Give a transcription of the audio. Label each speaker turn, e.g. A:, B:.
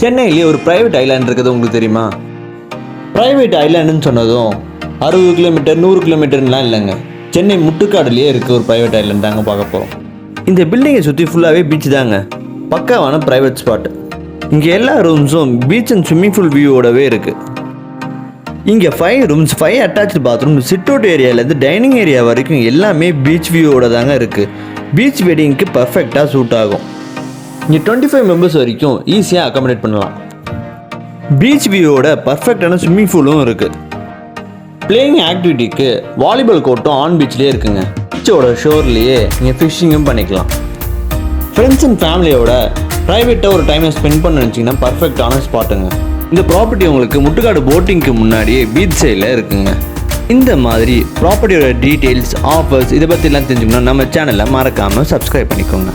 A: சென்னையிலேயே ஒரு private island இருக்குது உங்களுக்கு தெரியுமா? ப்ரைவேட் ஐலாண்டுன்னு சொன்னதும் 60 கிலோமீட்டர் 100 கிலோமீட்டர்லாம் இல்லைங்க, சென்னை முட்டுக்காடுலேயே இருக்க ஒரு ப்ரைவேட் ஐலாண்ட் தாங்க பார்க்க போகிறோம். இந்த பில்டிங்கை சுற்றி ஃபுல்லாகவே பீச் தாங்க, பக்காவான ப்ரைவேட் ஸ்பாட். இங்கே எல்லா ரூம்ஸும் பீச் அண்ட் ஸ்விம்மிங் பூல் வியூவோடவே இருக்குது. இங்கே 5 rooms 5 attach bathroom, sit out ஏரியாவிலேருந்து டைனிங் ஏரியா வரைக்கும் எல்லாமே பீச் வியூவோட தாங்க இருக்குது. பீச் வெட்டிங்க்கு பர்ஃபெக்டாக சூட் ஆகும். இங்கே 25 மெம்பர்ஸ் வரைக்கும் ஈஸியாக அக்காமடேட் பண்ணலாம். பீச் வியூவோட பர்ஃபெக்டான ஸ்விம்மிங் பூலும் இருக்குது. பிளேயிங் ஆக்டிவிட்டிக்கு வாலிபால் கோர்ட்டும் ஆன் பீச்லேயே இருக்குங்க. பீச்சோட ஷோர்லேயே நீங்கள் ஃபிஷ்ஷிங்கும் பண்ணிக்கலாம். ஃப்ரெண்ட்ஸ் அண்ட் ஃபேமிலியோட ப்ரைவேட்டாக ஒரு டைமை ஸ்பெண்ட் பண்ண நினச்சிங்கன்னா பர்ஃபெக்டான ஸ்பாட்டுங்க. இந்த ப்ராப்பர்ட்டி உங்களுக்கு முட்டுக்காடு போட்டிங்க்கு முன்னாடியே பீச் சைடில் இருக்குங்க. இந்த மாதிரி ப்ராப்பர்ட்டியோட டீட்டெயில்ஸ், ஆஃபர்ஸ் இதை பற்றிலாம் தெரிஞ்சுக்கணும் நம்ம சேனலை மறக்காமல் சப்ஸ்கிரைப் பண்ணிக்கோங்க.